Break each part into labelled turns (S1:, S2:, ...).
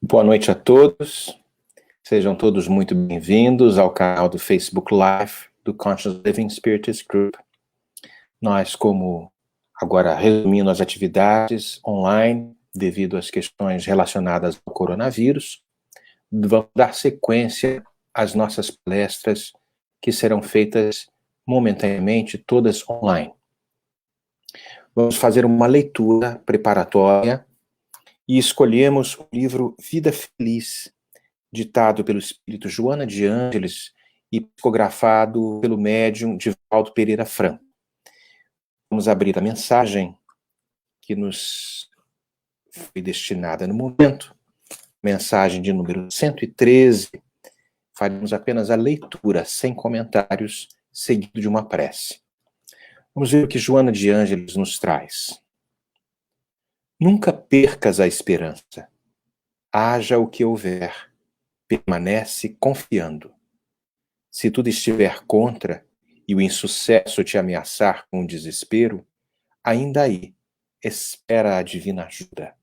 S1: Boa noite a todos, sejam todos muito bem-vindos ao canal do Facebook Live do Conscious Living Spiritist Group. Nós, como agora resumindo as atividades online, devido às questões relacionadas ao coronavírus, vamos dar sequência às nossas palestras que serão feitas momentaneamente todas online. Vamos fazer uma leitura preparatória e escolhemos o livro Vida Feliz, ditado pelo espírito Joana de Ângeles e psicografado pelo médium Divaldo Pereira Franco. Vamos abrir a mensagem que nos foi destinada no momento, mensagem de número 113. Faremos apenas a leitura, sem comentários, seguido de uma prece. Vamos ver o que Joana de Ângeles nos traz. Nunca percas a esperança. Haja o que houver, permanece confiando. Se tudo estiver contra e o insucesso te ameaçar com o desespero, ainda aí, espera a divina ajuda.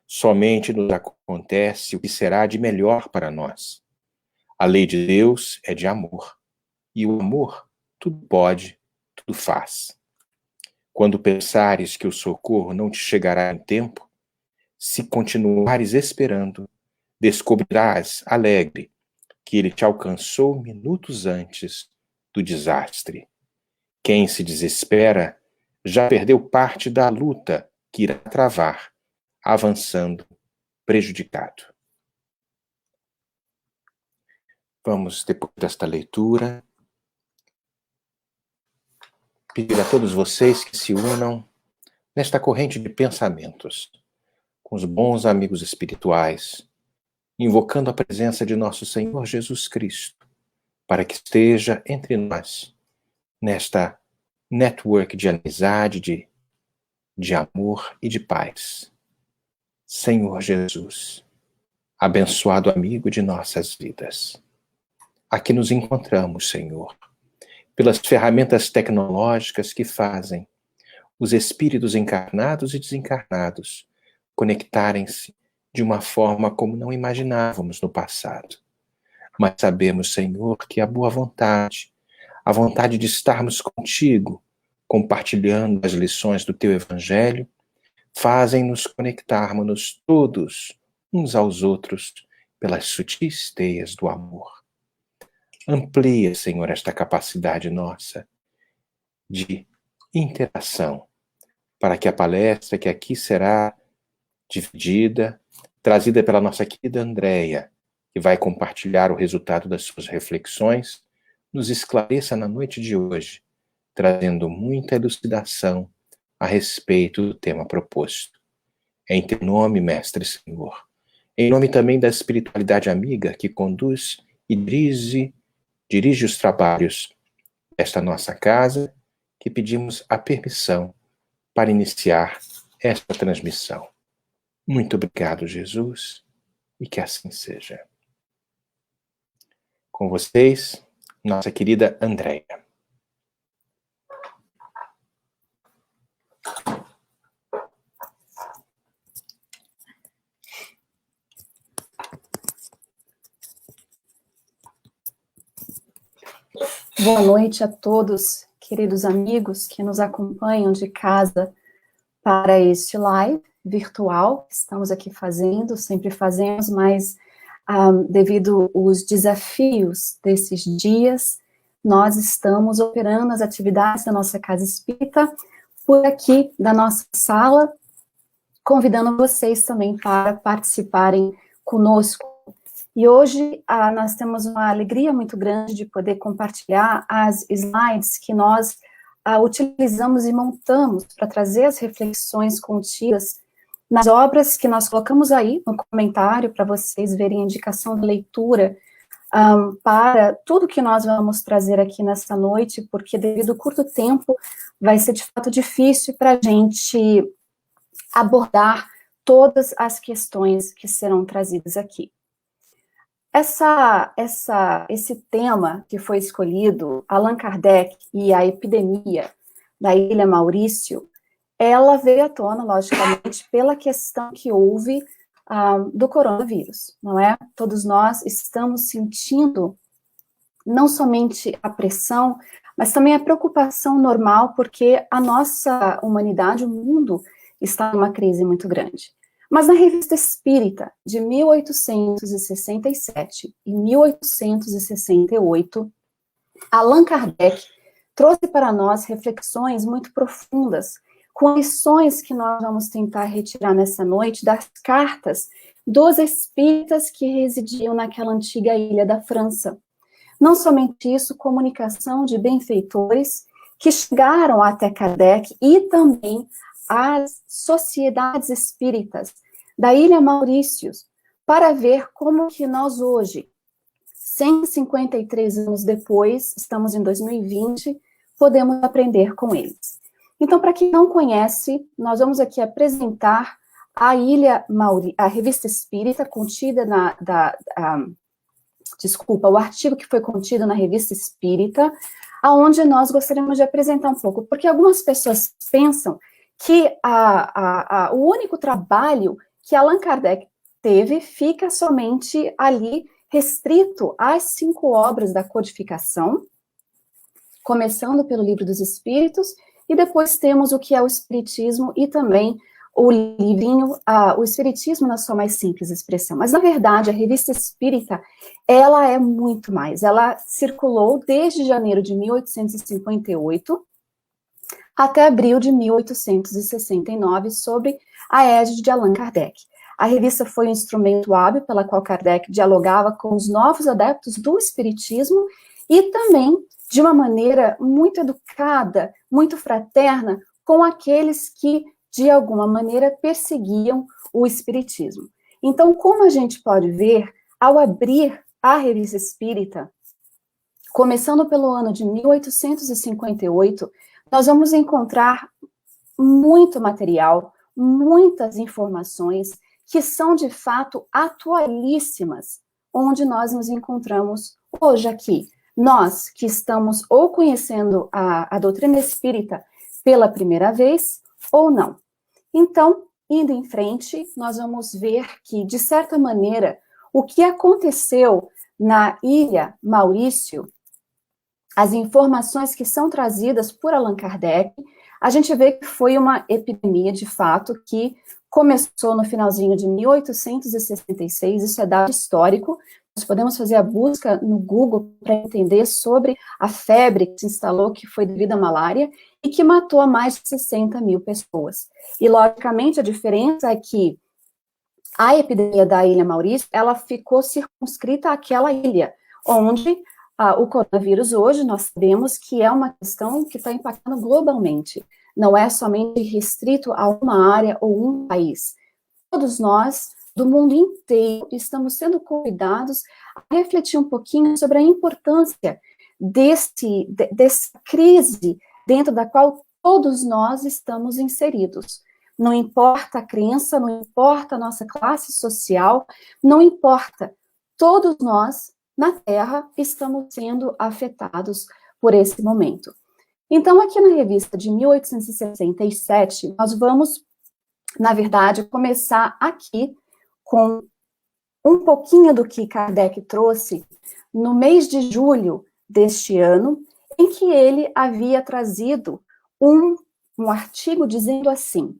S1: Somente nos acontece o que será de melhor para nós. A lei de Deus é de amor, e o amor tudo pode, tudo faz. Quando pensares que o socorro não te chegará em tempo, se continuares esperando, descobrirás, alegre, que ele te alcançou minutos antes do desastre. Quem se desespera já perdeu parte da luta que irá travar, avançando, prejudicado. Vamos, depois desta leitura, pedir a todos vocês que se unam nesta corrente de pensamentos, com os bons amigos espirituais, invocando a presença de nosso Senhor Jesus Cristo, para que esteja entre nós, nesta network de amizade, de amor e de paz. Senhor Jesus, abençoado amigo de nossas vidas, aqui nos encontramos, Senhor, pelas ferramentas tecnológicas que fazem os espíritos encarnados e desencarnados conectarem-se de uma forma como não imaginávamos no passado. Mas sabemos, Senhor, que a boa vontade, a vontade de estarmos contigo, compartilhando as lições do teu Evangelho, fazem-nos conectarmos todos uns aos outros pelas sutis teias do amor. Amplia, Senhor, esta capacidade nossa de interação, para que a palestra que aqui será dividida, trazida pela nossa querida Andréia, que vai compartilhar o resultado das suas reflexões, nos esclareça na noite de hoje, trazendo muita elucidação a respeito do tema proposto. Em teu nome, Mestre Senhor, em nome também da espiritualidade amiga que conduz e dirige os trabalhos desta nossa casa, que pedimos a permissão para iniciar esta transmissão. Muito obrigado, Jesus, e que assim seja. Com vocês, nossa querida Andréia.
S2: Boa noite a todos, queridos amigos que nos acompanham de casa para este live virtual que estamos aqui fazendo, sempre fazemos, mas devido aos desafios desses dias, nós estamos operando as atividades da nossa Casa Espírita por aqui da nossa sala, convidando vocês também para participarem conosco. E hoje nós temos uma alegria muito grande de poder compartilhar as slides que nós utilizamos e montamos para trazer as reflexões contidas nas obras que nós colocamos aí no comentário para vocês verem a indicação de leitura para tudo que nós vamos trazer aqui nessa noite, porque devido ao curto tempo vai ser de fato difícil para a gente abordar todas as questões que serão trazidas aqui. Esse tema que foi escolhido, Allan Kardec e a epidemia da Ilha Maurício, ela veio à tona, logicamente, pela questão que houve do coronavírus, não é? Todos nós estamos sentindo não somente a pressão, mas também a preocupação normal, porque a nossa humanidade, o mundo, está numa crise muito grande. Mas na Revista Espírita, de 1867 e 1868, Allan Kardec trouxe para nós reflexões muito profundas, com lições que nós vamos tentar retirar nessa noite das cartas dos espíritas que residiam naquela antiga ilha da França. Não somente isso, comunicação de benfeitores que chegaram até Kardec e também as sociedades espíritas da Ilha Maurícios, para ver como que nós hoje, 153 anos depois, estamos em 2020, podemos aprender com eles. Então, para quem não conhece, nós vamos aqui apresentar a Ilha Maurício, a Revista Espírita contida o artigo que foi contido na Revista Espírita, aonde nós gostaríamos de apresentar um pouco, porque algumas pessoas pensam que o único trabalho que Allan Kardec teve fica somente ali restrito às 5 obras da codificação, começando pelo Livro dos Espíritos, e depois temos o que é o Espiritismo e também o livrinho, o Espiritismo na sua mais simples expressão. Mas, na verdade, a Revista Espírita, ela é muito mais. Ela circulou desde janeiro de 1858 até abril de 1869, sob a égide de Allan Kardec. A revista foi um instrumento hábil pela qual Kardec dialogava com os novos adeptos do Espiritismo e também de uma maneira muito educada, muito fraterna, com aqueles que, de alguma maneira, perseguiam o Espiritismo. Então, como a gente pode ver, ao abrir a Revista Espírita, começando pelo ano de 1858, nós vamos encontrar muito material, muitas informações que são, de fato, atualíssimas, onde nós nos encontramos hoje aqui. Nós que estamos ou conhecendo a doutrina espírita pela primeira vez, ou não. Então, indo em frente, nós vamos ver que, de certa maneira, o que aconteceu na Ilha Maurício, as informações que são trazidas por Allan Kardec, a gente vê que foi uma epidemia, de fato, que começou no finalzinho de 1866, isso é dado histórico. Nós podemos fazer a busca no Google para entender sobre a febre que se instalou, que foi devido à malária, e que matou a mais de 60 mil pessoas. E, logicamente, a diferença é que a epidemia da Ilha Maurício, ela ficou circunscrita àquela ilha, onde o coronavírus hoje, nós sabemos que é uma questão que está impactando globalmente. Não é somente restrito a uma área ou um país. Todos nós, do mundo inteiro, estamos sendo convidados a refletir um pouquinho sobre a importância dessa crise dentro da qual todos nós estamos inseridos. Não importa a crença, não importa a nossa classe social, não importa. Todos nós, na Terra, estamos sendo afetados por esse momento. Então, aqui na revista de 1867, nós vamos, na verdade, começar aqui com um pouquinho do que Kardec trouxe no mês de julho deste ano, em que ele havia trazido um artigo dizendo assim: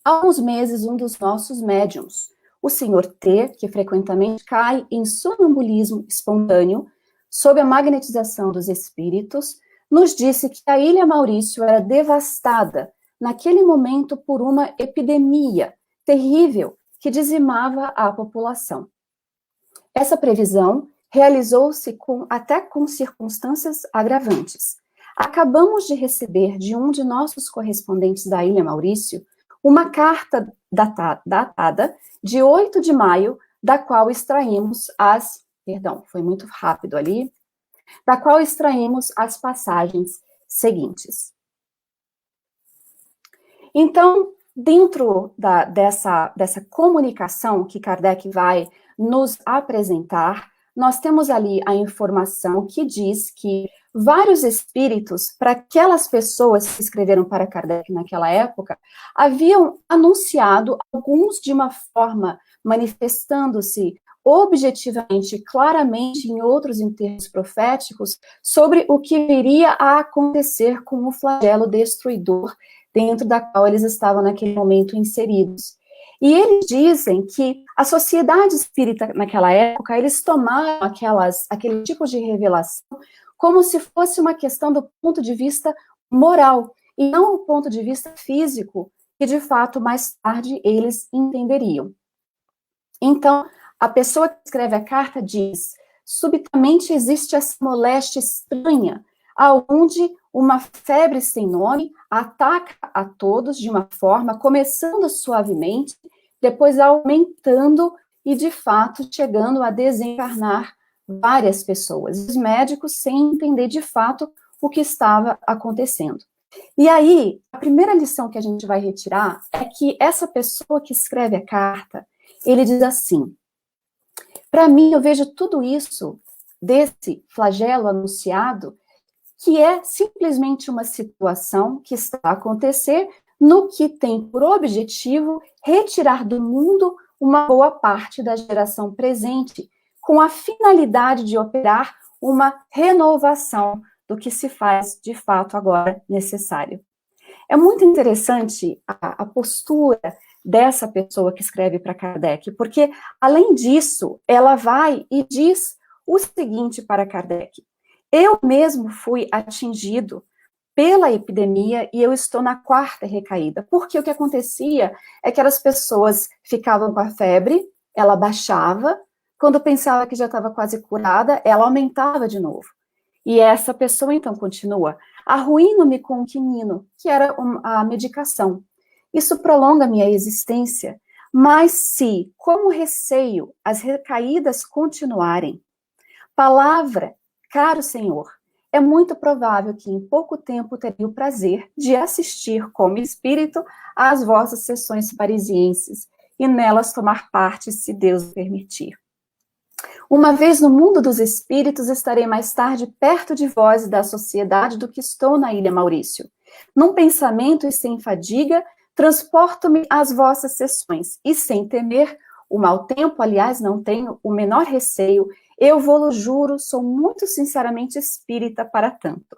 S2: há uns meses, um dos nossos médiuns, o senhor T, que frequentemente cai em sonambulismo espontâneo, sob a magnetização dos espíritos, nos disse que a Ilha Maurício era devastada, naquele momento, por uma epidemia terrível que dizimava a população. Essa previsão realizou-se até com circunstâncias agravantes. Acabamos de receber de um de nossos correspondentes da Ilha Maurício uma carta datada de 8 de maio, da qual extraímos foi muito rápido ali, da qual extraímos as passagens seguintes. Então, dentro dessa comunicação que Kardec vai nos apresentar, nós temos ali a informação que diz que vários espíritos, para aquelas pessoas que escreveram para Kardec naquela época, haviam anunciado, alguns de uma forma manifestando-se objetivamente, claramente, em outros em termos proféticos, sobre o que viria a acontecer com o flagelo destruidor dentro da qual eles estavam naquele momento inseridos. E eles dizem que a sociedade espírita naquela época, eles tomaram aquele tipo de revelação como se fosse uma questão do ponto de vista moral, e não do ponto de vista físico, que de fato mais tarde eles entenderiam. Então, a pessoa que escreve a carta diz: subitamente existe essa moléstia estranha, aonde uma febre sem nome ataca a todos de uma forma, começando suavemente, depois aumentando e, de fato, chegando a desencarnar várias pessoas, os médicos sem entender de fato o que estava acontecendo. E aí, a primeira lição que a gente vai retirar é que essa pessoa que escreve a carta, ele diz assim: para mim, eu vejo tudo isso, desse flagelo anunciado, que é simplesmente uma situação que está a acontecer no que tem por objetivo retirar do mundo uma boa parte da geração presente, com a finalidade de operar uma renovação do que se faz, de fato, agora necessário. É muito interessante a postura dessa pessoa que escreve para Kardec, porque, além disso, ela vai e diz o seguinte para Kardec: eu mesmo fui atingido pela epidemia e eu estou na 4ª recaída, porque o que acontecia é que as pessoas ficavam com a febre, ela baixava, quando pensava que já estava quase curada, ela aumentava de novo. E essa pessoa, então, continua: arruíno-me com o quinino, que era a medicação. Isso prolonga a minha existência, mas se, como receio, as recaídas continuarem, palavra, caro Senhor, é muito provável que em pouco tempo terei o prazer de assistir como espírito às vossas sessões parisienses e nelas tomar parte, se Deus permitir. Uma vez no mundo dos espíritos, estarei mais tarde perto de vós e da sociedade do que estou na Ilha Maurício. Num pensamento e sem fadiga, transporto-me às vossas sessões, e sem temer o mau tempo, aliás, não tenho o menor receio, eu vou-lo juro, sou muito sinceramente espírita para tanto.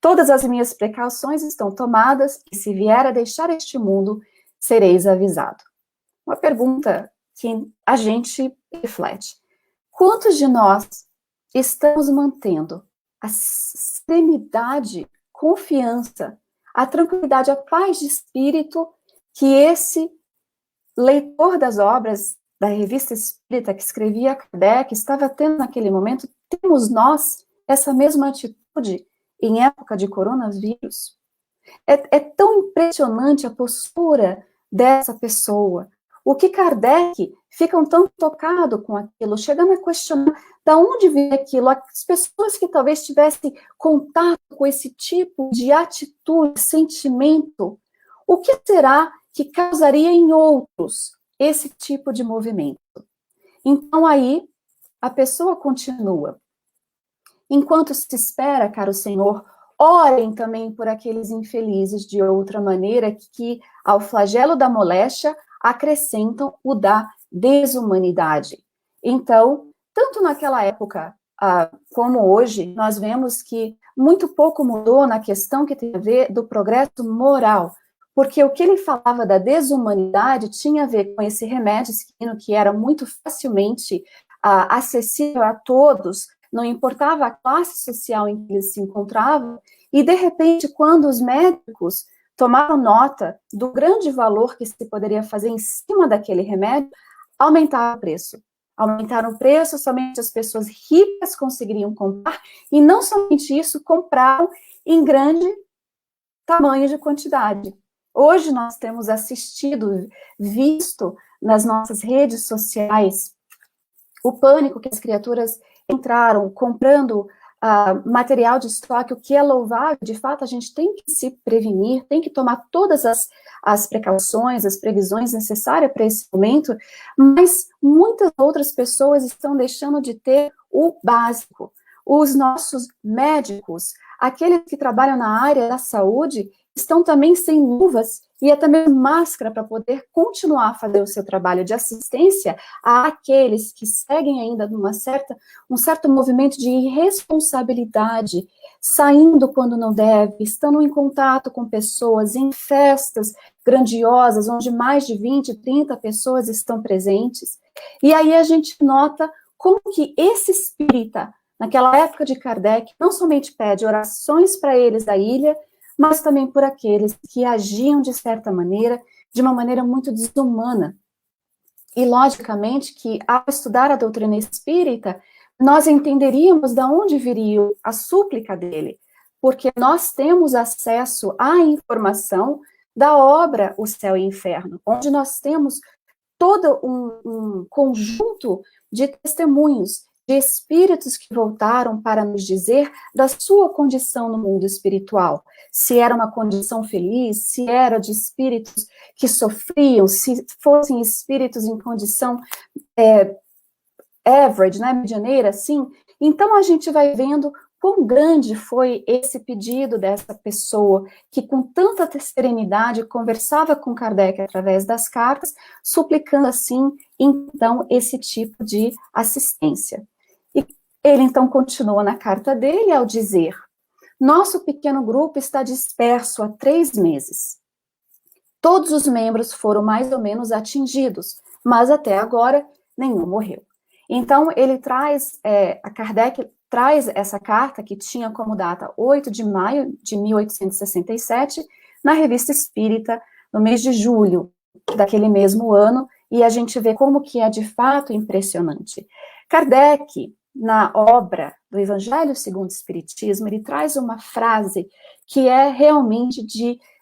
S2: Todas as minhas precauções estão tomadas, e se vier a deixar este mundo, sereis avisado. Uma pergunta que a gente reflete: quantos de nós estamos mantendo a serenidade, confiança, a tranquilidade, a paz de espírito que esse leitor das obras da Revista Espírita que escrevia Kardec estava tendo naquele momento? Temos nós essa mesma atitude em época de coronavírus? É tão impressionante a postura dessa pessoa. O que Kardec fica tão tocado com aquilo, chegando a questionar de onde vem aquilo. As pessoas que talvez tivessem contato com esse tipo de atitude, sentimento, o que será que causaria em outros esse tipo de movimento? Então aí a pessoa continua: enquanto se espera, caro Senhor, orem também por aqueles infelizes de outra maneira que ao flagelo da moléstia acrescentam o da desumanidade. Então, tanto naquela época como hoje, nós vemos que muito pouco mudou na questão que tem a ver do progresso moral, porque o que ele falava da desumanidade tinha a ver com esse remédio esquino que era muito facilmente acessível a todos, não importava a classe social em que eles se encontravam, e de repente, quando os médicos tomaram nota do grande valor que se poderia fazer em cima daquele remédio, aumentaram o preço. Aumentaram o preço, somente as pessoas ricas conseguiriam comprar, e não somente isso, compraram em grande tamanho de quantidade. Hoje nós temos assistido, visto nas nossas redes sociais, o pânico que as criaturas entraram comprando material de estoque, o que é louvável, de fato, a gente tem que se prevenir, tem que tomar todas as precauções, as previsões necessárias para esse momento, mas muitas outras pessoas estão deixando de ter o básico. Os nossos médicos, aqueles que trabalham na área da saúde, estão também sem luvas e até mesmo máscara para poder continuar a fazer o seu trabalho de assistência àqueles que seguem ainda um certo movimento de irresponsabilidade, saindo quando não deve, estando em contato com pessoas em festas grandiosas, onde mais de 20, 30 pessoas estão presentes. E aí a gente nota como que esse espírita, naquela época de Kardec, não somente pede orações para eles da ilha, mas também por aqueles que agiam de certa maneira, de uma maneira muito desumana. E, logicamente, que ao estudar a doutrina espírita, nós entenderíamos de onde viria a súplica dele, porque nós temos acesso à informação da obra O Céu e o Inferno, onde nós temos todo um conjunto de testemunhos de espíritos que voltaram para nos dizer da sua condição no mundo espiritual. Se era uma condição feliz, se era de espíritos que sofriam, se fossem espíritos em condição average, né, medianeira, assim. Então, a gente vai vendo quão grande foi esse pedido dessa pessoa, que com tanta serenidade conversava com Kardec através das cartas, suplicando, assim, então, esse tipo de assistência. E ele, então, continua na carta dele ao dizer: nosso pequeno grupo está disperso há 3 meses. Todos os membros foram mais ou menos atingidos, mas até agora nenhum morreu. Então, ele traz, a Kardec traz essa carta, que tinha como data 8 de maio de 1867, na Revista Espírita, no mês de julho daquele mesmo ano, e a gente vê como que é de fato impressionante. Kardec, na obra do Evangelho segundo o Espiritismo, ele traz uma frase que é realmente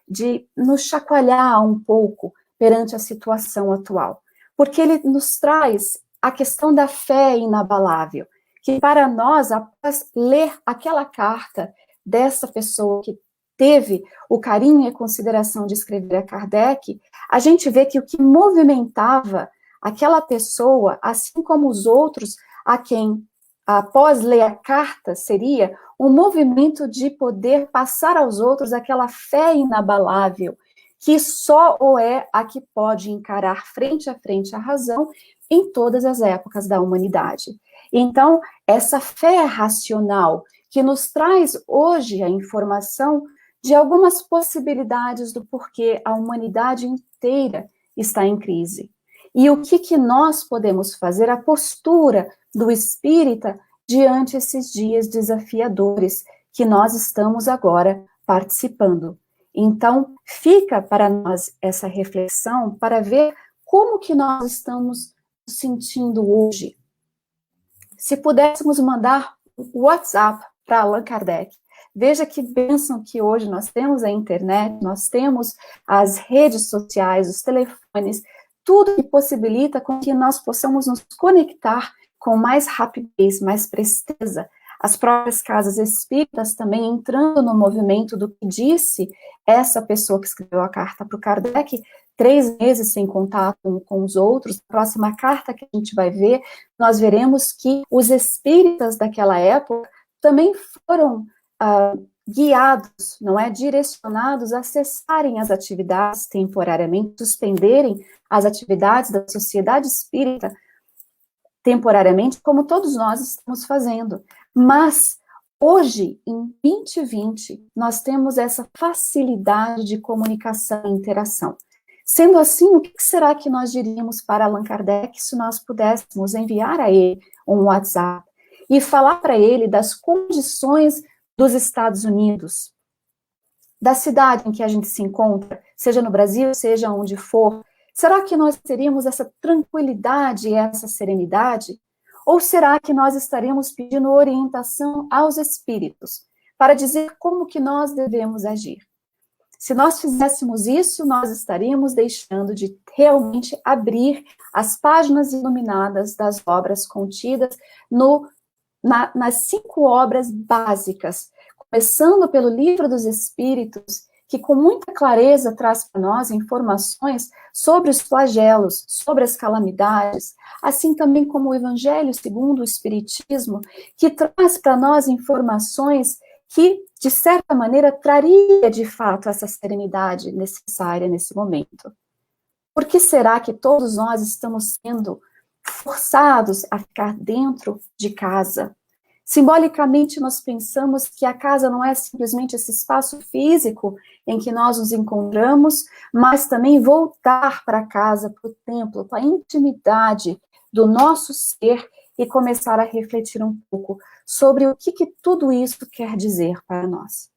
S2: de nos chacoalhar um pouco perante a situação atual, porque ele nos traz a questão da fé inabalável, que para nós, após ler aquela carta dessa pessoa que teve o carinho e a consideração de escrever a Kardec, a gente vê que o que movimentava aquela pessoa, assim como os outros a quem, após ler a carta, seria um movimento de poder passar aos outros aquela fé inabalável, que só ou é a que pode encarar frente a frente a razão em todas as épocas da humanidade. Então, essa fé racional que nos traz hoje a informação de algumas possibilidades do porquê a humanidade inteira está em crise. E o que nós podemos fazer, a postura do espírita diante esses dias desafiadores que nós estamos agora participando. Então, fica para nós essa reflexão para ver como que nós estamos nos sentindo hoje. Se pudéssemos mandar o WhatsApp para Allan Kardec, veja que bênção que hoje nós temos a internet, nós temos as redes sociais, os telefones, tudo que possibilita com que nós possamos nos conectar com mais rapidez, mais presteza. As próprias casas espíritas também entrando no movimento do que disse essa pessoa que escreveu a carta para o Kardec, 3 meses sem contato com os outros. A próxima carta que a gente vai ver, nós veremos que os espíritas daquela época também foram guiados, não é, direcionados a cessarem as atividades temporariamente, suspenderem as atividades da sociedade espírita temporariamente, como todos nós estamos fazendo. Mas hoje, em 2020, nós temos essa facilidade de comunicação e interação. Sendo assim, o que será que nós diríamos para Allan Kardec se nós pudéssemos enviar a ele um WhatsApp e falar para ele das condições dos Estados Unidos, da cidade em que a gente se encontra, seja no Brasil, seja onde for? Será que nós teríamos essa tranquilidade e essa serenidade? Ou será que nós estaríamos pedindo orientação aos espíritos para dizer como que nós devemos agir? Se nós fizéssemos isso, nós estaríamos deixando de realmente abrir as páginas iluminadas das obras contidas no nas 5 obras básicas, começando pelo Livro dos Espíritos, que com muita clareza traz para nós informações sobre os flagelos, sobre as calamidades, assim também como o Evangelho segundo o Espiritismo, que traz para nós informações que, de certa maneira, traria de fato essa serenidade necessária nesse momento. Por que será que todos nós estamos sendo forçados a ficar dentro de casa? Simbolicamente, nós pensamos que a casa não é simplesmente esse espaço físico em que nós nos encontramos, mas também voltar para casa, para o templo, para a intimidade do nosso ser e começar a refletir um pouco sobre o que tudo isso quer dizer para nós.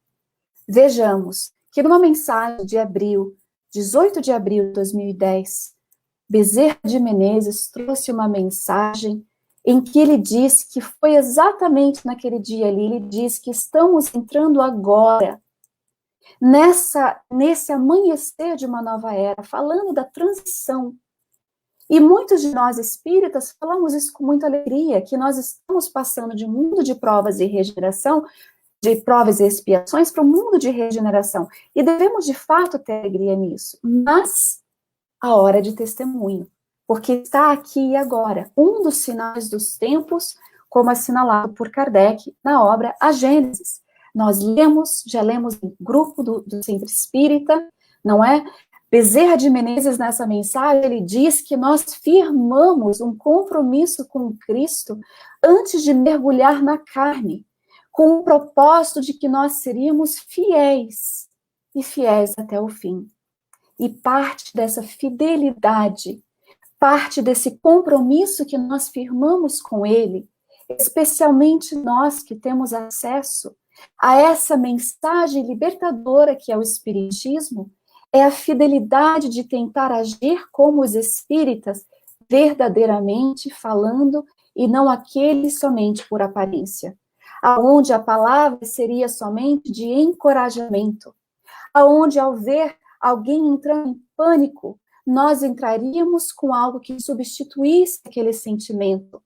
S2: Vejamos que numa mensagem de abril, 18 de abril de 2010, Bezerra de Menezes trouxe uma mensagem em que ele diz que foi exatamente naquele dia ali, ele diz que estamos entrando agora nesse amanhecer de uma nova era, falando da transição. E muitos de nós espíritas falamos isso com muita alegria, que nós estamos passando de um mundo de provas e regeneração, de provas e expiações, para um mundo de regeneração. E devemos, de fato, ter alegria nisso. Mas a hora de testemunho, porque está aqui e agora, um dos sinais dos tempos, como assinalado por Kardec na obra A Gênesis. Nós já lemos em grupo do Centro Espírita, não é? Bezerra de Menezes, nessa mensagem, ele diz que nós firmamos um compromisso com Cristo antes de mergulhar na carne, com o propósito de que nós seríamos fiéis, e fiéis até o fim. E parte dessa fidelidade, parte desse compromisso que nós firmamos com Ele, especialmente nós que temos acesso a essa mensagem libertadora que é o Espiritismo, é a fidelidade de tentar agir como os espíritas, verdadeiramente falando, e não aqueles somente por aparência. Aonde a palavra seria somente de encorajamento, aonde ao ver alguém entrando em pânico, nós entraríamos com algo que substituísse aquele sentimento,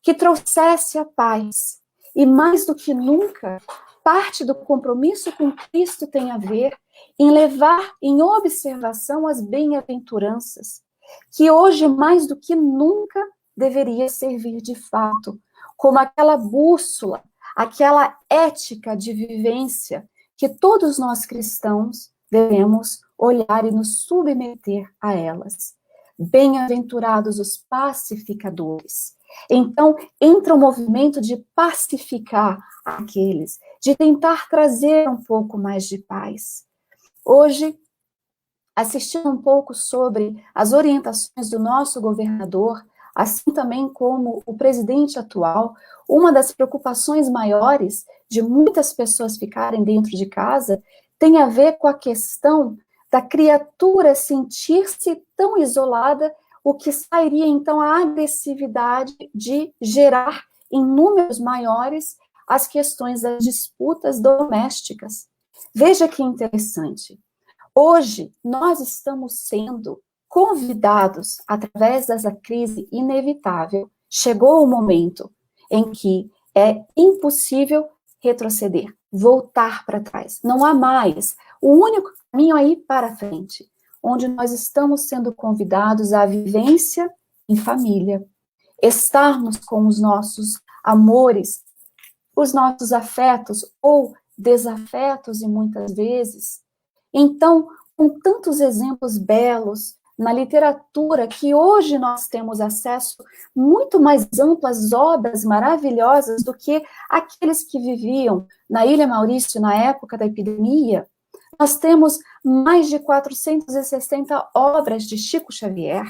S2: que trouxesse a paz. E mais do que nunca, parte do compromisso com Cristo tem a ver em levar em observação as bem-aventuranças, que hoje mais do que nunca deveria servir de fato, como aquela bússola, aquela ética de vivência que todos nós cristãos devemos olhar e nos submeter a elas. Bem-aventurados os pacificadores. Então, entra o movimento de pacificar aqueles, de tentar trazer um pouco mais de paz. Hoje, assistindo um pouco sobre as orientações do nosso governador, assim também como o presidente atual, uma das preocupações maiores de muitas pessoas ficarem dentro de casa tem a ver com a questão da criatura sentir-se tão isolada, o que sairia, então, a agressividade de gerar em números maiores as questões das disputas domésticas. Veja que interessante. Hoje, nós estamos sendo convidados, através dessa crise inevitável, chegou o momento em que é impossível retroceder, voltar para trás. Não há mais. O único caminho é ir para frente, onde nós estamos sendo convidados à vivência em família, estarmos com os nossos amores, os nossos afetos ou desafetos, e muitas vezes. Então, com tantos exemplos belos na literatura, que hoje nós temos acesso muito mais amplas obras maravilhosas do que aqueles que viviam na Ilha Maurício na época da epidemia. Nós temos mais de 460 obras de Chico Xavier.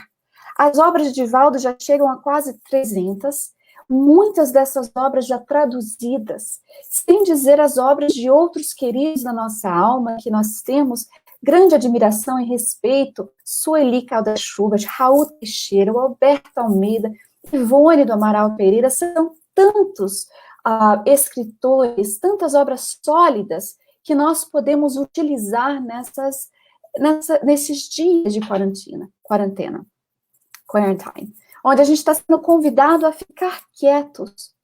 S2: As obras de Divaldo já chegam a quase 300. Muitas dessas obras já traduzidas, sem dizer as obras de outros queridos da nossa alma, que nós temos grande admiração e respeito, Sueli Caldas Chuvas, Raul Teixeira, o Alberto Almeida, Ivone do Amaral Pereira, são tantos escritores, tantas obras sólidas que nós podemos utilizar nesses dias de quarentena, onde a gente está sendo convidado a ficar quietos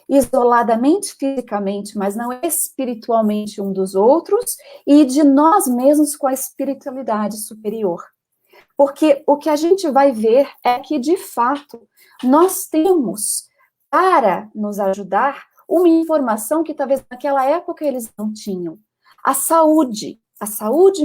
S2: isoladamente fisicamente, mas não espiritualmente um dos outros, e de nós mesmos com a espiritualidade superior. Porque o que a gente vai ver é que, de fato, nós temos, para nos ajudar, uma informação que talvez naquela época eles não tinham. A saúde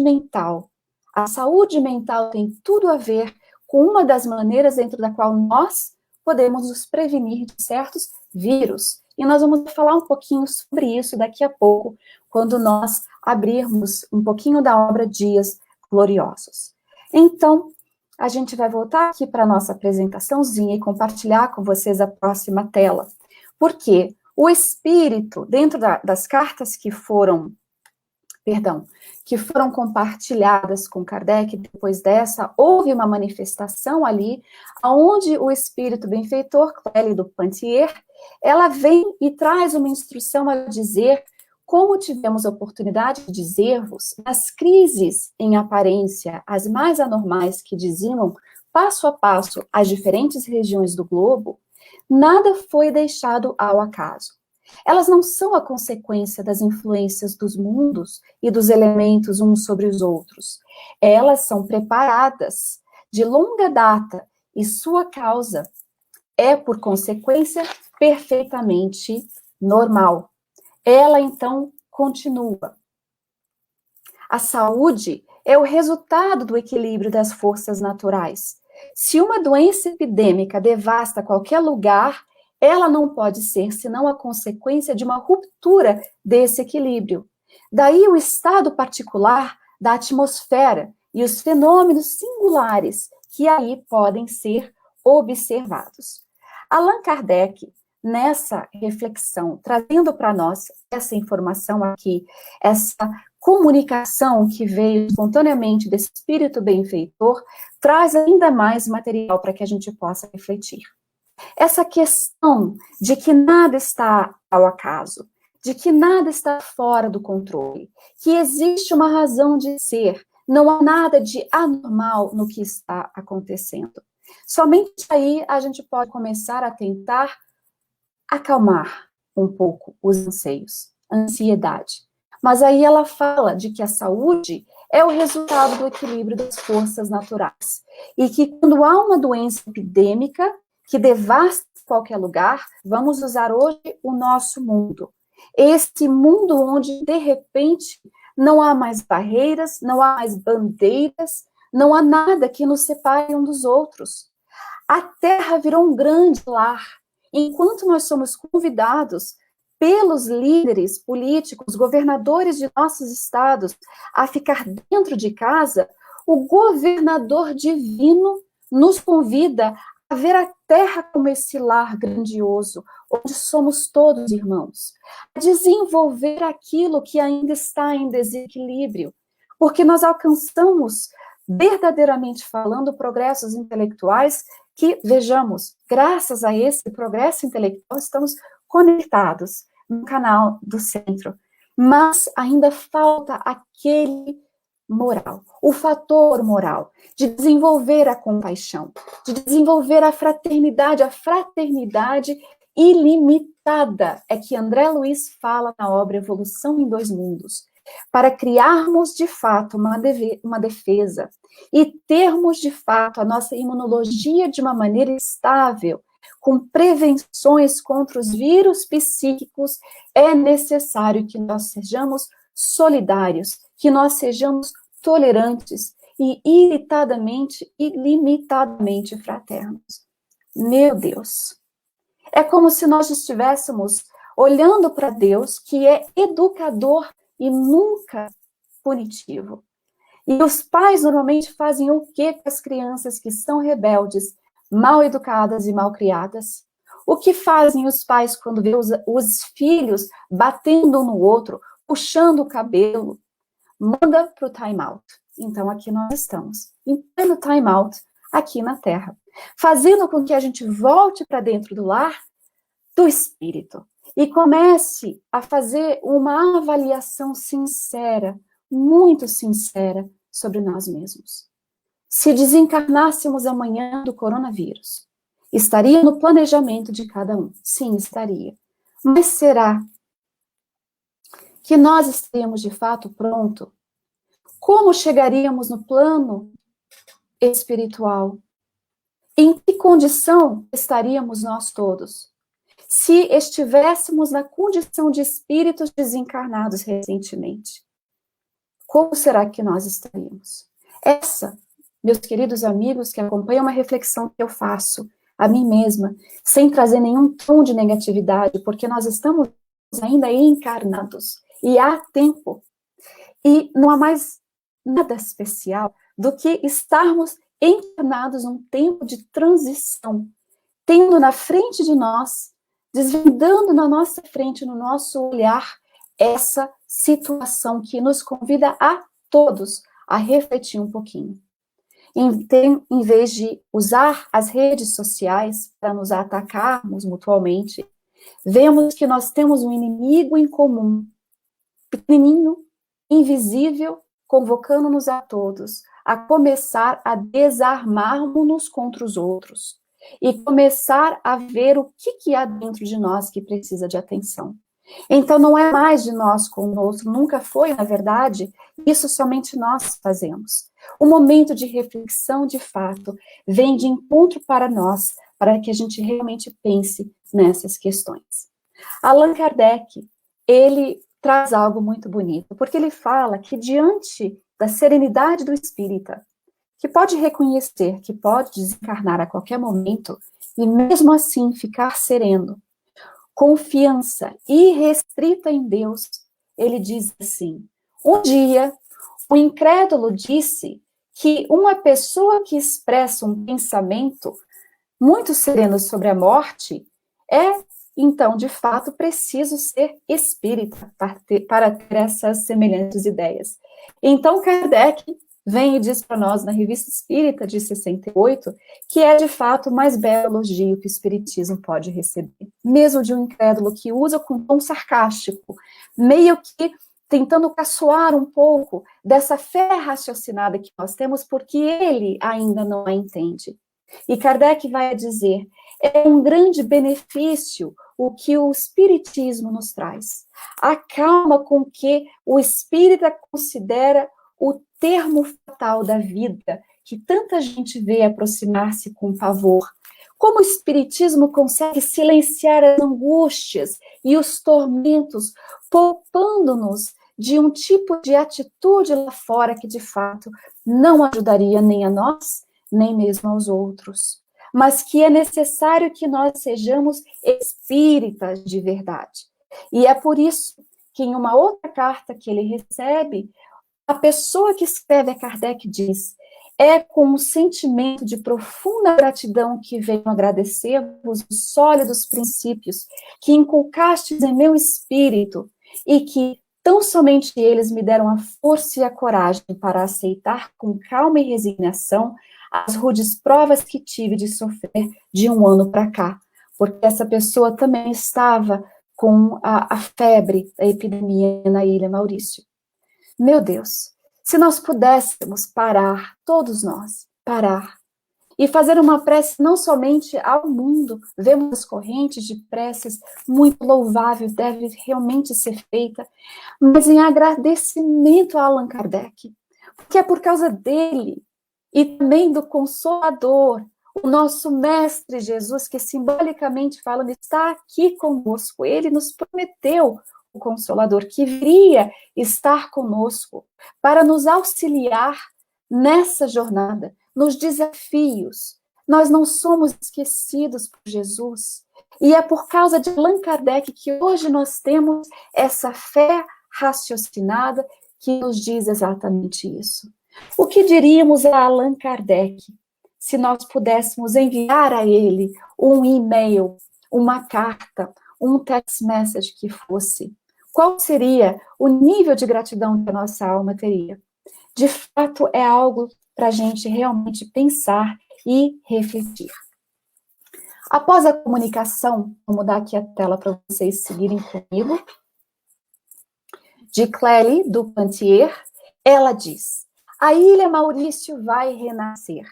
S2: mental. A saúde mental tem tudo a ver com uma das maneiras dentro da qual nós podemos nos prevenir de certos vírus. E nós vamos falar um pouquinho sobre isso daqui a pouco, quando nós abrirmos um pouquinho da obra Dias Gloriosos. Então, a gente vai voltar aqui para a nossa apresentaçãozinha e compartilhar com vocês a próxima tela. Porque o Espírito, dentro das cartas que foram compartilhadas com Kardec, depois dessa, houve uma manifestação ali, onde o Espírito benfeitor, Clélie do Pantier, ela vem e traz uma instrução a dizer, como tivemos a oportunidade de dizer-vos, nas crises em aparência, as mais anormais que dizimam passo a passo as diferentes regiões do globo, nada foi deixado ao acaso. Elas não são a consequência das influências dos mundos e dos elementos uns sobre os outros. Elas são preparadas de longa data e sua causa é, por consequência, perfeitamente normal. Ela, então, continua. A saúde é o resultado do equilíbrio das forças naturais. Se uma doença epidêmica devasta qualquer lugar, ela não pode ser senão a consequência de uma ruptura desse equilíbrio. Daí o estado particular da atmosfera e os fenômenos singulares que aí podem ser observados. Allan Kardec, nessa reflexão, trazendo para nós essa informação aqui, essa comunicação que veio espontaneamente desse espírito benfeitor, traz ainda mais material para que a gente possa refletir. Essa questão de que nada está ao acaso, de que nada está fora do controle, que existe uma razão de ser, não há nada de anormal no que está acontecendo. Somente aí a gente pode começar a tentar acalmar um pouco os anseios, a ansiedade. Mas aí ela fala de que a saúde é o resultado do equilíbrio das forças naturais. E que quando há uma doença epidêmica que devasta qualquer lugar, vamos usar hoje o nosso mundo. Este mundo onde, de repente, não há mais barreiras, não há mais bandeiras, não há nada que nos separe um dos outros. A Terra virou um grande lar. Enquanto nós somos convidados pelos líderes políticos, governadores de nossos estados, a ficar dentro de casa, o governador divino nos convida a ver a Terra como esse lar grandioso, onde somos todos irmãos, a desenvolver aquilo que ainda está em desequilíbrio, porque nós alcançamos, verdadeiramente falando, progressos intelectuais que, vejamos, graças a esse progresso intelectual, estamos conectados no canal do centro, mas ainda falta aquele moral, o fator moral, de desenvolver a compaixão, de desenvolver a fraternidade ilimitada, é que André Luiz fala na obra Evolução em Dois Mundos, para criarmos de fato uma defesa e termos de fato a nossa imunologia de uma maneira estável, com prevenções contra os vírus psíquicos, é necessário que nós sejamos solidários, que nós sejamos tolerantes e ilimitadamente fraternos. Meu Deus! É como se nós estivéssemos olhando para Deus, que é educador e nunca punitivo. E os pais normalmente fazem o que com as crianças que são rebeldes, mal educadas e mal criadas? O que fazem os pais quando vê os filhos batendo um no outro, puxando o cabelo? Manda para o time-out. Então, aqui nós estamos, em pleno time-out, aqui na Terra, fazendo com que a gente volte para dentro do lar do espírito e comece a fazer uma avaliação sincera, muito sincera, sobre nós mesmos. Se desencarnássemos amanhã do coronavírus, estaria no planejamento de cada um? Sim, estaria. Mas será que nós estaríamos de fato prontos? Como chegaríamos no plano espiritual? Em que condição estaríamos nós todos? Se estivéssemos na condição de espíritos desencarnados recentemente, como será que nós estaríamos? Essa, meus queridos amigos que acompanham, uma reflexão que eu faço a mim mesma, sem trazer nenhum tom de negatividade, porque nós estamos ainda encarnados, e há tempo, e não há mais nada especial do que estarmos encarnados num tempo de transição, tendo na frente de nós, desvendando na nossa frente, no nosso olhar, essa situação que nos convida a todos a refletir um pouquinho. Em vez de usar as redes sociais para nos atacarmos mutuamente, vemos que nós temos um inimigo em comum, pequenininho, invisível, convocando-nos a todos a começar a desarmarmos-nos contra os outros e começar a ver o que há dentro de nós que precisa de atenção. Então, não é mais de nós com o outro, nunca foi, na verdade, isso somente nós fazemos. O momento de reflexão, de fato, vem de encontro para nós, para que a gente realmente pense nessas questões. Allan Kardec, ele traz algo muito bonito, porque ele fala que diante da serenidade do espírita, que pode reconhecer que pode desencarnar a qualquer momento, e mesmo assim ficar sereno, confiança irrestrita em Deus, ele diz assim: um dia, o incrédulo disse que uma pessoa que expressa um pensamento muito sereno sobre a morte é, então, de fato, preciso ser espírita para ter essas semelhantes ideias. Então, Kardec vem e diz para nós, na Revista Espírita de 68, que é, de fato, o mais belo elogio que o Espiritismo pode receber. Mesmo de um incrédulo que usa com tom sarcástico, meio que tentando caçoar um pouco dessa fé raciocinada que nós temos, porque ele ainda não a entende. E Kardec vai dizer, é um grande benefício o que o Espiritismo nos traz. A calma com que o espírita considera o termo fatal da vida, que tanta gente vê aproximar-se com pavor. Como o Espiritismo consegue silenciar as angústias e os tormentos, poupando-nos de um tipo de atitude lá fora que, de fato, não ajudaria nem a nós, nem mesmo aos outros. Mas que é necessário que nós sejamos espíritas de verdade. E é por isso que em uma outra carta que ele recebe, a pessoa que escreve a Kardec diz, é com um sentimento de profunda gratidão que venho agradecer-vos os sólidos princípios que inculcastes em meu espírito e que tão somente eles me deram a força e a coragem para aceitar com calma e resignação as rudes provas que tive de sofrer de um ano para cá, porque essa pessoa também estava com a febre da epidemia na Ilha Maurício. Meu Deus, se nós pudéssemos parar, todos nós, parar, e fazer uma prece não somente ao mundo, vemos as correntes de preces muito louváveis, deve realmente ser feita, mas em agradecimento a Allan Kardec, porque é por causa dele, e também do Consolador, o nosso Mestre Jesus, que simbolicamente falando, está aqui conosco, ele nos prometeu o Consolador, que viria estar conosco para nos auxiliar nessa jornada, nos desafios. Nós não somos esquecidos por Jesus. E é por causa de Allan Kardec que hoje nós temos essa fé raciocinada que nos diz exatamente isso. O que diríamos a Allan Kardec se nós pudéssemos enviar a ele um e-mail, uma carta, um text message que fosse? Qual seria o nível de gratidão que a nossa alma teria? De fato, é algo para a gente realmente pensar e refletir. Após a comunicação, vou mudar aqui a tela para vocês seguirem comigo, de Clélie Duplantier, ela diz: a Ilha Maurício vai renascer.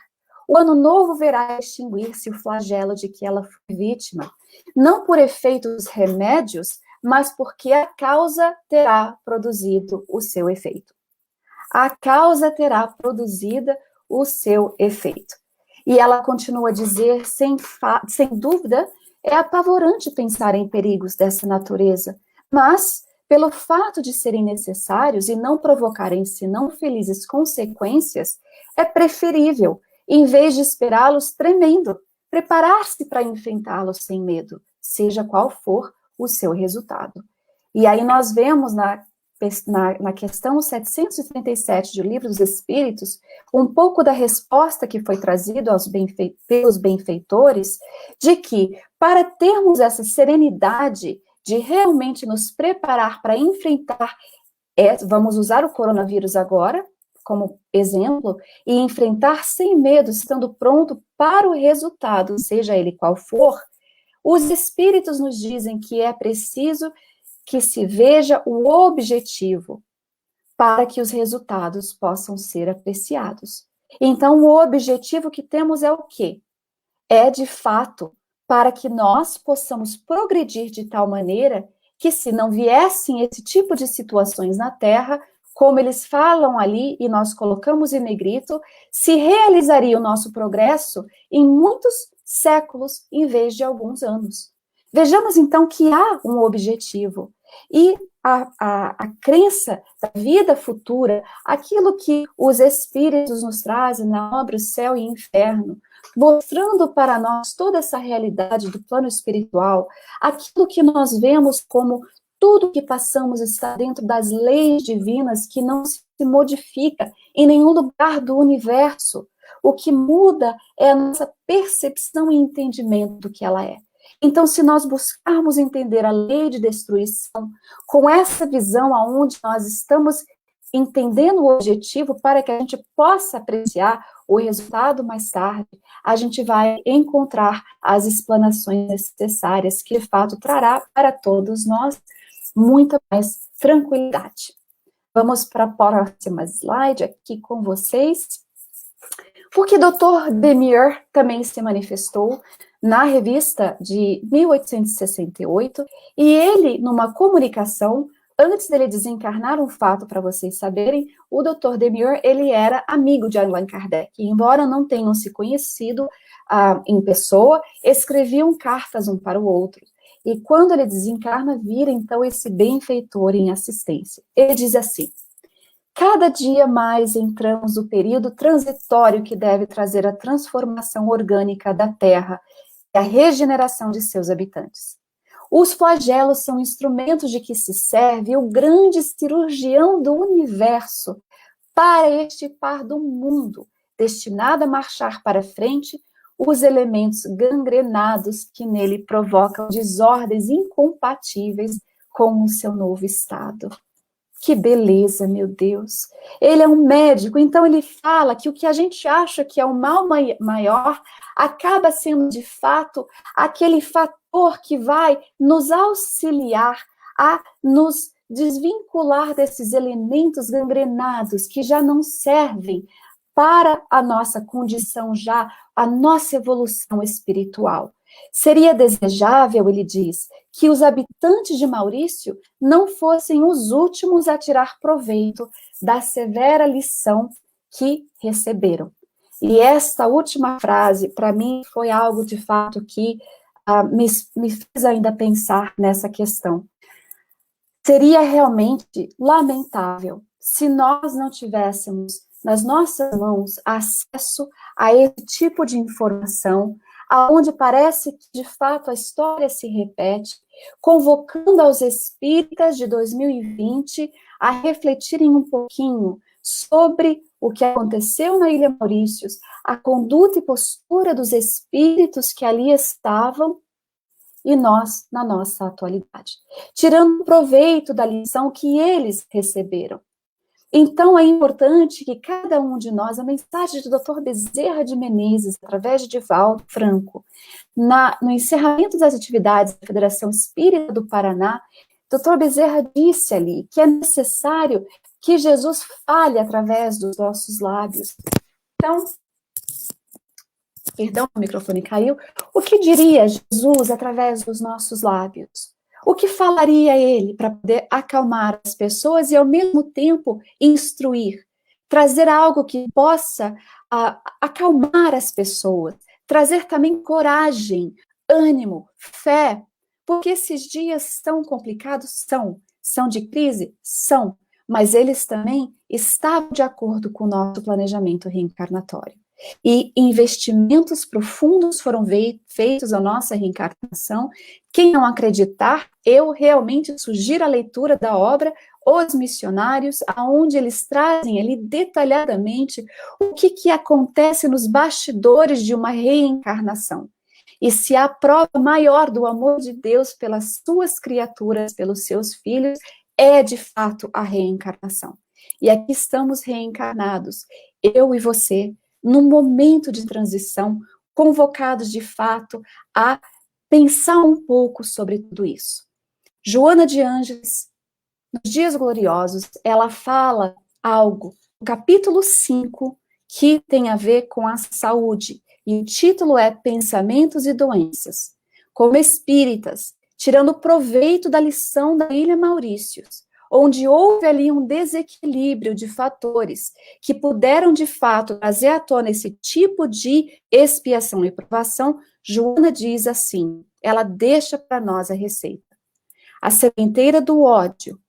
S2: O ano novo verá extinguir-se o flagelo de que ela foi vítima, não por efeito dos remédios, mas porque a causa terá produzido o seu efeito. A causa terá produzido o seu efeito. E ela continua a dizer, sem dúvida, é apavorante pensar em perigos dessa natureza, mas, pelo fato de serem necessários e não provocarem senão felizes consequências, é preferível, em vez de esperá-los tremendo, preparar-se para enfrentá-los sem medo, seja qual for o seu resultado. E aí nós vemos na questão 737 do Livro dos Espíritos, um pouco da resposta que foi trazida pelos benfeitores, de que, para termos essa serenidade de realmente nos preparar para enfrentar, vamos usar o coronavírus agora, como exemplo, e enfrentar sem medo, estando pronto para o resultado, seja ele qual for, os Espíritos nos dizem que é preciso que se veja o objetivo para que os resultados possam ser apreciados. Então, o objetivo que temos é o quê? É, de fato, para que nós possamos progredir de tal maneira que, se não viessem esse tipo de situações na Terra, como eles falam ali, e nós colocamos em negrito, se realizaria o nosso progresso em muitos séculos, em vez de alguns anos. Vejamos, então, que há um objetivo. E a crença da vida futura, aquilo que os Espíritos nos trazem na obra Céu e Inferno, mostrando para nós toda essa realidade do plano espiritual, aquilo que nós vemos como tudo que passamos está dentro das leis divinas que não se modifica em nenhum lugar do universo. O que muda é a nossa percepção e entendimento do que ela é. Então, se nós buscarmos entender a lei de destruição com essa visão aonde nós estamos entendendo o objetivo para que a gente possa apreciar o resultado mais tarde, a gente vai encontrar as explanações necessárias que, de fato, trará para todos nós muita mais tranquilidade. Vamos para a próxima slide aqui com vocês. Porque Dr. Demir também se manifestou na revista de 1868, e ele, numa comunicação, antes dele desencarnar, um fato para vocês saberem, o Dr. Demir, ele era amigo de Allan Kardec, e embora não tenham se conhecido em pessoa, escreviam cartas um para o outro. E quando ele desencarna, vira então esse benfeitor em assistência. Ele diz assim: cada dia mais entramos no período transitório que deve trazer a transformação orgânica da Terra e a regeneração de seus habitantes. Os flagelos são instrumentos de que se serve o grande cirurgião do universo para extirpar do mundo, destinado a marchar para frente, os elementos gangrenados que nele provocam desordens incompatíveis com o seu novo estado. Que beleza, meu Deus. Ele é um médico, então ele fala que o que a gente acha que é o mal maior acaba sendo, de fato, aquele fator que vai nos auxiliar a nos desvincular desses elementos gangrenados que já não servem para a nossa condição já, a nossa evolução espiritual. Seria desejável, ele diz, que os habitantes de Maurício não fossem os últimos a tirar proveito da severa lição que receberam. E esta última frase, para mim, foi algo de fato que me fez ainda pensar nessa questão. Seria realmente lamentável se nós não tivéssemos nas nossas mãos acesso a esse tipo de informação, aonde parece que, de fato, a história se repete, convocando aos espíritas de 2020 a refletirem um pouquinho sobre o que aconteceu na Ilha Maurícios, a conduta e postura dos espíritos que ali estavam e nós na nossa atualidade, tirando proveito da lição que eles receberam. Então, é importante que cada um de nós, a mensagem do Dr. Bezerra de Menezes, através de Divaldo Franco, no encerramento das atividades da Federação Espírita do Paraná, Dr. Bezerra disse ali que é necessário que Jesus fale através dos nossos lábios. Então, Perdão, o microfone caiu. O que diria Jesus através dos nossos lábios? O que falaria ele para poder acalmar as pessoas e, ao mesmo tempo, instruir? Trazer algo que possa acalmar as pessoas, trazer também coragem, ânimo, fé, porque esses dias são complicados? São de crise? São, mas eles também estavam de acordo com o nosso planejamento reencarnatório. E investimentos profundos foram feitos à nossa reencarnação. Quem não acreditar, eu realmente sugiro a leitura da obra Os Missionários, aonde eles trazem ali detalhadamente o que acontece nos bastidores de uma reencarnação. E se a prova maior do amor de Deus pelas suas criaturas, pelos seus filhos, é de fato a reencarnação. E aqui estamos reencarnados, eu e você, num momento de transição, convocados de fato a pensar um pouco sobre tudo isso. Joana de Ângeles, nos Dias Gloriosos, ela fala algo, no capítulo 5, que tem a ver com a saúde, e o título é Pensamentos e Doenças. Como espíritas, tirando proveito da lição da Ilha Maurícios, onde houve ali um desequilíbrio de fatores que puderam, de fato, trazer à tona esse tipo de expiação e provação, Joana diz assim, ela deixa para nós a receita. A sementeira do ódio,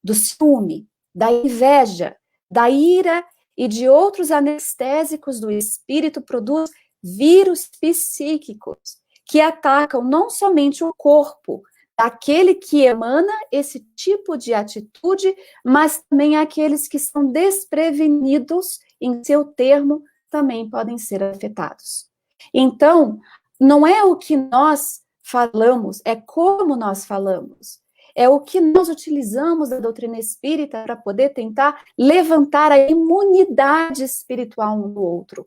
S2: do ciúme, da inveja, da ira e de outros anestésicos do espírito produz vírus psíquicos que atacam não somente o corpo, daquele que emana esse tipo de atitude, mas também aqueles que são desprevenidos em seu termo também podem ser afetados. Então, não é o que nós falamos, é como nós falamos. É o que nós utilizamos da doutrina espírita para poder tentar levantar a imunidade espiritual um do outro.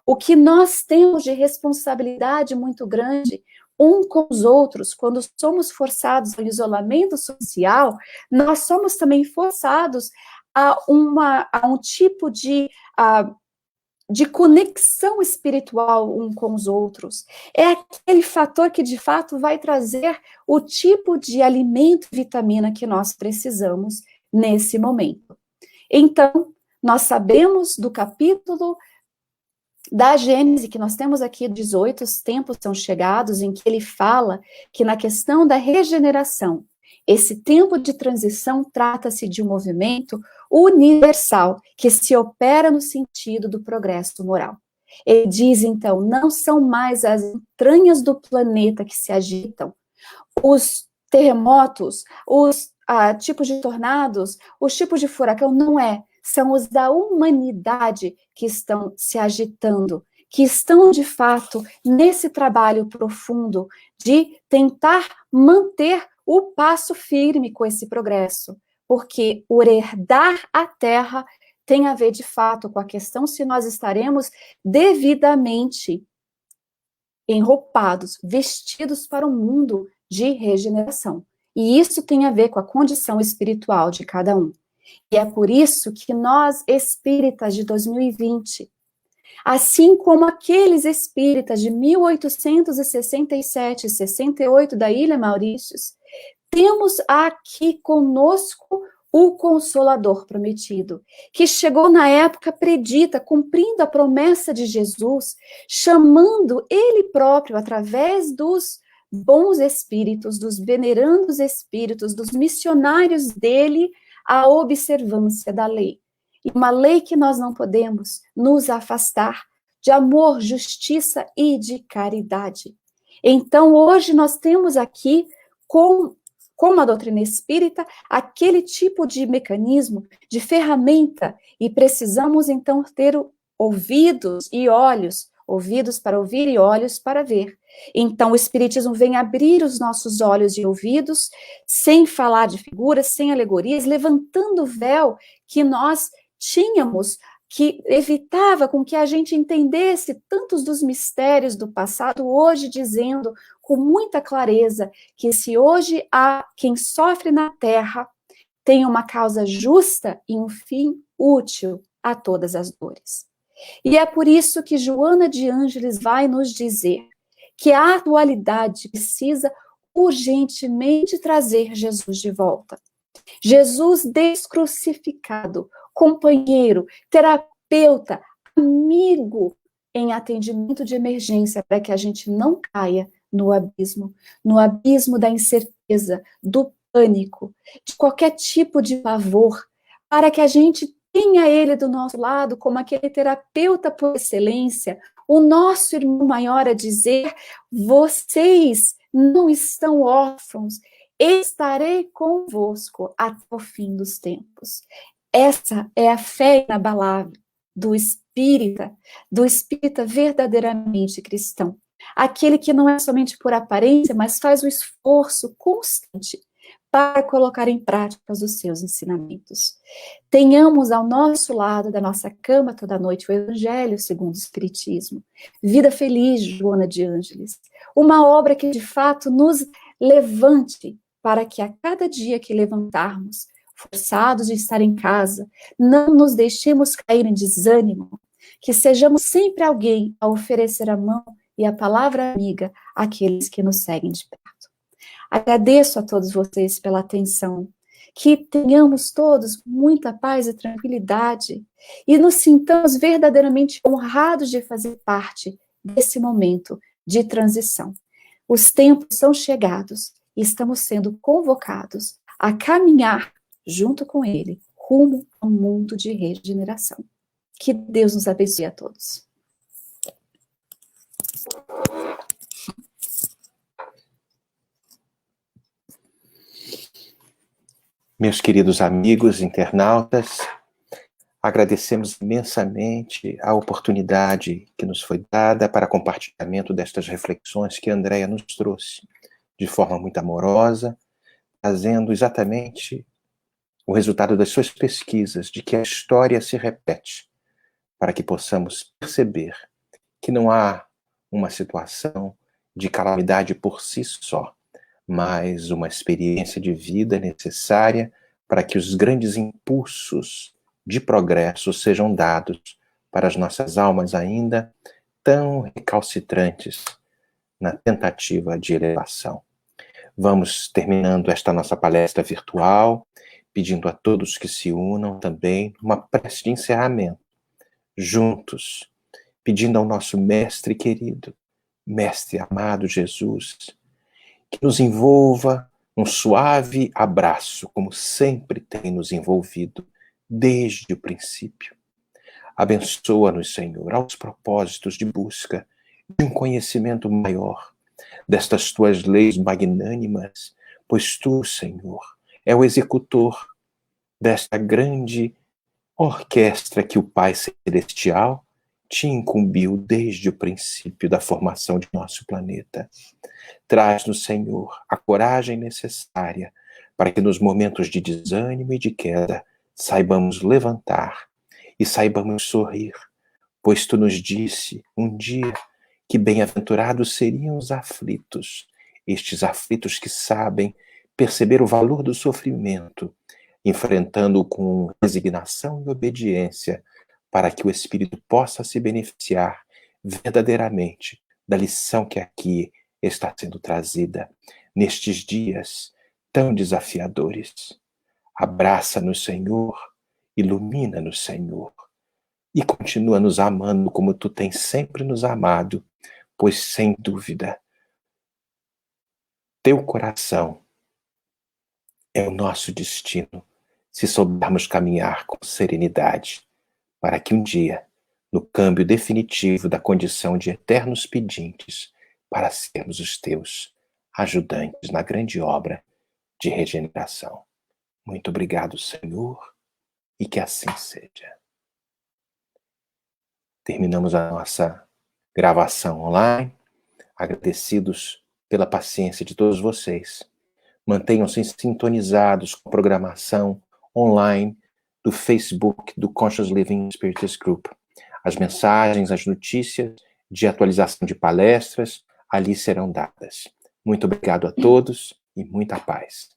S2: O que nós temos de responsabilidade muito grande um com os outros, quando somos forçados ao isolamento social, nós somos também forçados a um tipo de conexão espiritual um com os outros. É aquele fator que, de fato, vai trazer o tipo de alimento e vitamina que nós precisamos nesse momento. Então, nós sabemos do capítulo da Gênese, que nós temos aqui 18, os tempos são chegados, em que ele fala que na questão da regeneração, esse tempo de transição trata-se de um movimento universal, que se opera no sentido do progresso moral. Ele diz, então, não são mais as entranhas do planeta que se agitam, os terremotos, os tipos de tornados, os tipos de furacão, não é. São os da humanidade que estão se agitando, que estão, de fato, nesse trabalho profundo de tentar manter o passo firme com esse progresso, porque o herdar a terra tem a ver, de fato, com a questão se nós estaremos devidamente enroupados, vestidos para um mundo de regeneração. E isso tem a ver com a condição espiritual de cada um. E é por isso que nós, espíritas de 2020, assim como aqueles espíritas de 1867 e 68 da Ilha Maurícios, temos aqui conosco o Consolador prometido, que chegou na época predita, cumprindo a promessa de Jesus, chamando ele próprio, através dos bons espíritos, dos venerandos espíritos, dos missionários dele, a observância da lei. E uma lei que nós não podemos nos afastar de amor, justiça e de caridade. Então, hoje nós temos aqui, como a doutrina espírita, aquele tipo de mecanismo, de ferramenta, e precisamos, então, ter ouvidos e olhos, ouvidos para ouvir e olhos para ver. Então, o Espiritismo vem abrir os nossos olhos e ouvidos, sem falar de figuras, sem alegorias, levantando o véu que nós tínhamos, que evitava com que a gente entendesse tantos dos mistérios do passado, hoje dizendo com muita clareza que se hoje há quem sofre na terra, tem uma causa justa e um fim útil a todas as dores. E é por isso que Joana de Ângeles vai nos dizer que a atualidade precisa urgentemente trazer Jesus de volta. Jesus descrucificado, companheiro, terapeuta, amigo em atendimento de emergência, para que a gente não caia no abismo da incerteza, do pânico, de qualquer tipo de pavor, para que a gente tenha ele do nosso lado como aquele terapeuta por excelência, o nosso irmão maior a dizer: vocês não estão órfãos, estarei convosco até o fim dos tempos. Essa é a fé inabalável do espírita verdadeiramente cristão. Aquele que não é somente por aparência, mas faz o esforço constante para colocar em prática os seus ensinamentos. Tenhamos ao nosso lado da nossa cama toda noite o Evangelho segundo o Espiritismo. Vida Feliz, Joana de Ângeles. Uma obra que de fato nos levante para que a cada dia que levantarmos, forçados de estar em casa, não nos deixemos cair em desânimo, que sejamos sempre alguém a oferecer a mão e a palavra amiga àqueles que nos seguem de perto. Agradeço a todos vocês pela atenção, que tenhamos todos muita paz e tranquilidade e nos sintamos verdadeiramente honrados de fazer parte desse momento de transição. Os tempos são chegados e estamos sendo convocados a caminhar junto com ele, rumo a um mundo de regeneração. Que Deus nos abençoe a todos.
S1: Meus queridos amigos internautas, agradecemos imensamente a oportunidade que nos foi dada para compartilhamento destas reflexões que a Andréia nos trouxe, de forma muito amorosa, trazendo exatamente o resultado das suas pesquisas, de que a história se repete, para que possamos perceber que não há uma situação de calamidade por si só, mas uma experiência de vida necessária para que os grandes impulsos de progresso sejam dados para as nossas almas ainda tão recalcitrantes na tentativa de elevação. Vamos terminando esta nossa palestra virtual, pedindo a todos que se unam também uma prece de encerramento, juntos, pedindo ao nosso mestre querido, mestre amado Jesus, que nos envolva num suave abraço, como sempre tem nos envolvido desde o princípio. Abençoa-nos, Senhor, aos propósitos de busca de um conhecimento maior destas tuas leis magnânimas, pois tu, Senhor, é o executor desta grande orquestra que o Pai Celestial te incumbiu desde o princípio da formação de nosso planeta. Traz-nos, Senhor, a coragem necessária para que nos momentos de desânimo e de queda saibamos levantar e saibamos sorrir, pois tu nos disse um dia que bem-aventurados seriam os aflitos, estes aflitos que sabem perceber o valor do sofrimento, enfrentando-o com resignação e obediência, para que o espírito possa se beneficiar verdadeiramente da lição que aqui está sendo trazida nestes dias tão desafiadores. Abraça-nos, Senhor, ilumina-nos, Senhor, e continua nos amando como tu tens sempre nos amado, pois, sem dúvida, teu coração é o nosso destino, se soubermos caminhar com serenidade, para que um dia, no câmbio definitivo da condição de eternos pedintes, para sermos os teus ajudantes na grande obra de regeneração. Muito obrigado, Senhor, e que assim seja. Terminamos a nossa gravação online, agradecidos pela paciência de todos vocês. Mantenham-se sintonizados com a programação online do Facebook do Conscious Living Spiritist Group. As mensagens, as notícias de atualização de palestras ali serão dadas. Muito obrigado a todos e muita paz.